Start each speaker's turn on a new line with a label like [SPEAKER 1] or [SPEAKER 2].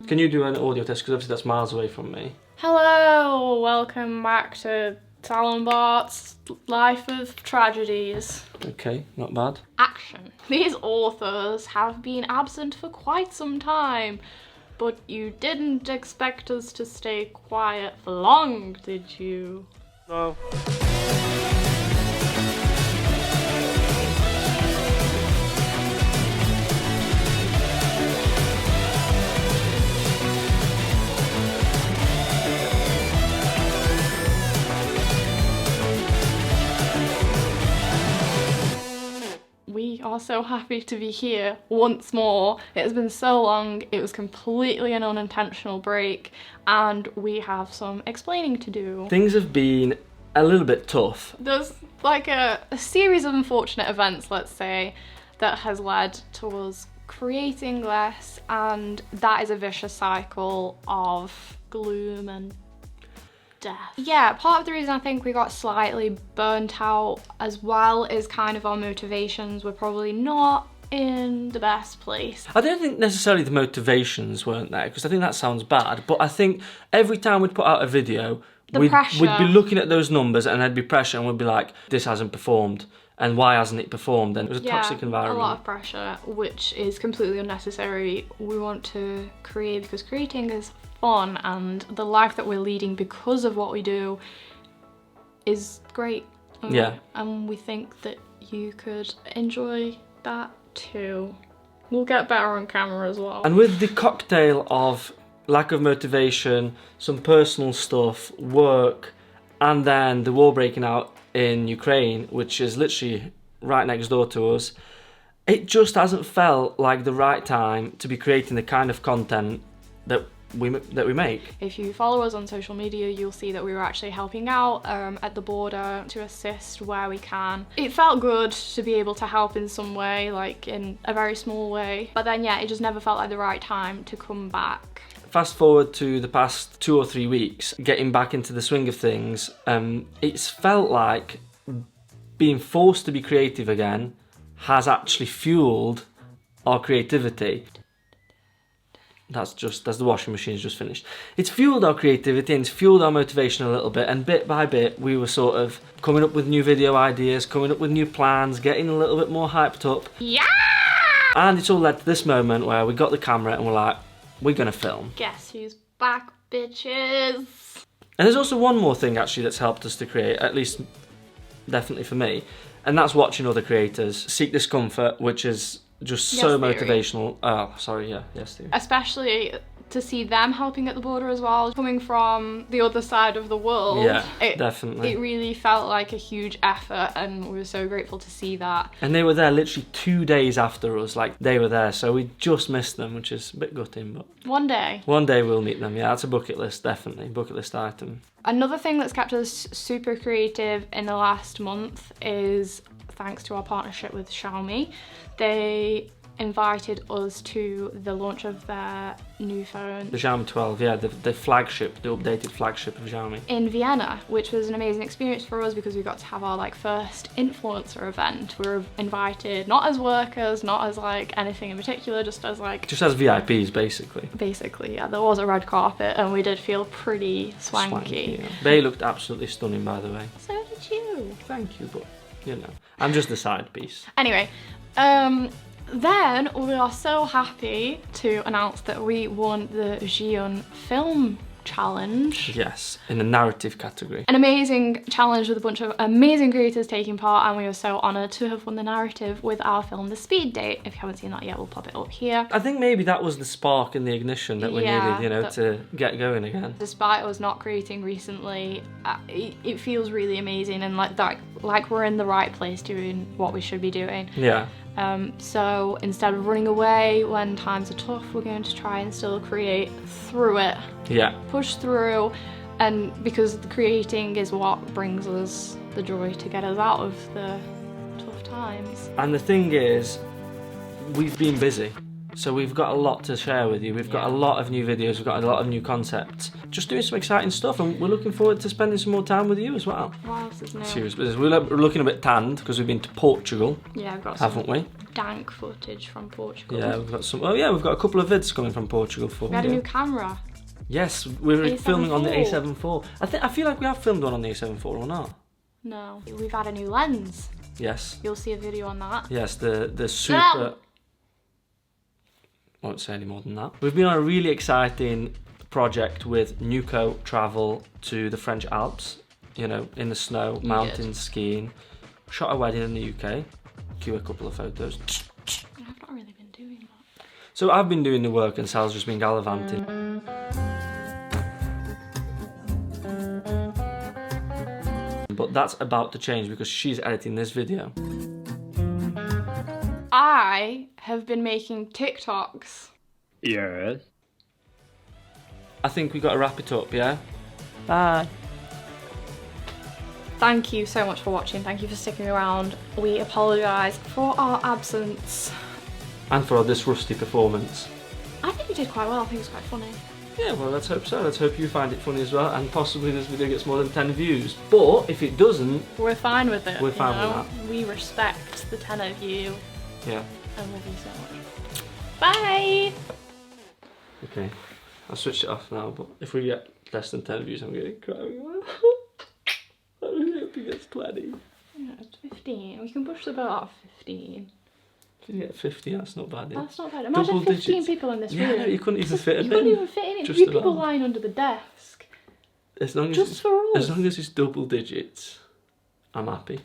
[SPEAKER 1] Can you do an audio test? Because obviously that's miles away from me.
[SPEAKER 2] Hello, welcome back to Talon Bart's Life of Tragedies.
[SPEAKER 1] Okay, not bad.
[SPEAKER 2] Action. These authors have been absent for quite some time, but you didn't expect us to stay quiet for long, did you?
[SPEAKER 1] No.
[SPEAKER 2] We are so happy to be here once more. It has been so long, it was completely an unintentional break, and we have some explaining to do.
[SPEAKER 1] Things have been a little bit tough.
[SPEAKER 2] There's like a series of unfortunate events, let's say, that has led to us creating less, and that is a vicious cycle of gloom and death. Yeah, part of the reason I think we got slightly burnt out as well is kind of our motivations were probably not in the best place.
[SPEAKER 1] I don't think necessarily the motivations weren't there, because I think that sounds bad, but I think every time we'd put out a video, we'd be looking at those numbers and there'd be pressure and we'd be like, this hasn't performed. And why hasn't it performed? And it was a toxic environment.
[SPEAKER 2] A lot of pressure, which is completely unnecessary. We want to create because creating is fun, and the life that we're leading because of what we do is great.
[SPEAKER 1] Yeah.
[SPEAKER 2] And we think that you could enjoy that too. We'll get better on camera as well.
[SPEAKER 1] And with the cocktail of lack of motivation, some personal stuff, work, and then the war breaking out in Ukraine, which is literally right next door to us, it just hasn't felt like the right time to be creating the kind of content that we make.
[SPEAKER 2] If you follow us on social media, you'll see that we were actually helping out at the border to assist where we can. It felt good to be able to help in some way, like in a very small way, but then yeah, it just never felt like the right time to come back.
[SPEAKER 1] Fast forward to the past 2 or 3 weeks, getting back into the swing of things, it's felt like being forced to be creative again has actually fueled our creativity. That's the washing machine's just finished. It's fueled our creativity and it's fueled our motivation a little bit, and bit by bit we were sort of coming up with new video ideas, coming up with new plans, getting a little bit more hyped up.
[SPEAKER 2] Yeah!
[SPEAKER 1] And it's all led to this moment where we got the camera and we're like, we're gonna film.
[SPEAKER 2] Guess who's back, bitches?
[SPEAKER 1] And there's also one more thing actually that's helped us to create, at least definitely for me, and that's watching other creators seek discomfort, which is just so motivational. Oh, sorry, yeah, yes, theory.
[SPEAKER 2] Especially to see them helping at the border as well, coming from the other side of the world.
[SPEAKER 1] Yeah, definitely.
[SPEAKER 2] It really felt like a huge effort, and we were so grateful to see that.
[SPEAKER 1] And they were there literally 2 days after us, like they were there, so we just missed them, which is a bit gutting, but
[SPEAKER 2] one day
[SPEAKER 1] we'll meet them. Yeah, that's a bucket list, definitely, bucket list item.
[SPEAKER 2] Another thing that's kept us super creative in the last month is thanks to our partnership with Xiaomi. They invited us to the launch of their new phone. The
[SPEAKER 1] Xiaomi 12, yeah, the flagship, the updated flagship of Xiaomi.
[SPEAKER 2] In Vienna, which was an amazing experience for us because we got to have our first influencer event. We were invited not as workers, not as anything in particular, just as
[SPEAKER 1] VIPs basically.
[SPEAKER 2] Basically, yeah, there was a red carpet and we did feel pretty swanky.
[SPEAKER 1] Yeah. They looked absolutely stunning, by the way.
[SPEAKER 2] So did you.
[SPEAKER 1] Thank you, but you know, I'm just the side piece.
[SPEAKER 2] Anyway, then we are so happy to announce that we won the Xian film challenge.
[SPEAKER 1] Yes, in the narrative category.
[SPEAKER 2] An amazing challenge with a bunch of amazing creators taking part, and we were so honoured to have won the narrative with our film The Speed Date. If you haven't seen that yet, we'll pop it up here.
[SPEAKER 1] I think maybe that was the spark and the ignition that we needed, you know, to get going again. Despite
[SPEAKER 2] us not creating recently, it feels really amazing, and like we're in the right place doing what we should be doing.
[SPEAKER 1] Yeah.
[SPEAKER 2] So instead of running away when times are tough, we're going to try and still create through it.
[SPEAKER 1] Yeah.
[SPEAKER 2] Push through, and because the creating is what brings us the joy to get us out of the tough times.
[SPEAKER 1] And the thing is, we've been busy. So we've got a lot to share with you. We've got a lot of new videos, we've got a lot of new concepts. Just doing some exciting stuff, and we're looking forward to spending some more time with you as well.
[SPEAKER 2] What else is new?
[SPEAKER 1] Serious business. We're looking a bit tanned because we've been to Portugal.
[SPEAKER 2] Yeah, I've got
[SPEAKER 1] haven't we?
[SPEAKER 2] Dank footage from Portugal.
[SPEAKER 1] Yeah, we've got some. Oh yeah, we've got a couple of vids coming from Portugal for
[SPEAKER 2] We had a new camera.
[SPEAKER 1] Yes, we were
[SPEAKER 2] A7IV.
[SPEAKER 1] filming on the A7IV. I feel like we have filmed one on the A7IV or not.
[SPEAKER 2] No. We've had a new lens.
[SPEAKER 1] Yes.
[SPEAKER 2] You'll see a video on that.
[SPEAKER 1] Yes, the super. Won't say any more than that. We've been on a really exciting project with Nuco Travel to the French Alps. You know, in the snow, mountains, skiing. Shot a wedding in the UK. Cue a couple of photos.
[SPEAKER 2] I've not really been doing that.
[SPEAKER 1] So I've been doing the work and Sal's just been gallivanting. But that's about to change because she's editing this video.
[SPEAKER 2] I have been making TikToks.
[SPEAKER 3] Yes.
[SPEAKER 1] I think we got to wrap it up, yeah? Bye.
[SPEAKER 2] Thank you so much for watching. Thank you for sticking around. We apologise for our absence.
[SPEAKER 1] And for this rusty performance.
[SPEAKER 2] I think we did quite well. I think it was quite funny.
[SPEAKER 1] Yeah, well, let's hope so. Let's hope you find it funny as well, and possibly this video gets more than 10 views. But if it doesn't,
[SPEAKER 2] we're fine with it.
[SPEAKER 1] We're fine with
[SPEAKER 2] that. We respect the 10 of you.
[SPEAKER 1] Yeah.
[SPEAKER 2] And love you so much. Bye!
[SPEAKER 1] Okay, I'll switch it off now, but if we get less than 10 views, I'm going to cry. I really hope it gets 20.
[SPEAKER 2] Yeah, it's 15. We can push the boat out of 15.
[SPEAKER 1] If you get 50, that's not bad.
[SPEAKER 2] That's not bad. Imagine 15 people in this room.
[SPEAKER 1] Yeah, you couldn't even fit in.
[SPEAKER 2] You couldn't even fit in it.
[SPEAKER 1] Just
[SPEAKER 2] 3 people
[SPEAKER 1] about.
[SPEAKER 2] lying under the desk.
[SPEAKER 1] As long as
[SPEAKER 2] Just for us.
[SPEAKER 1] As long as it's double digits, I'm happy.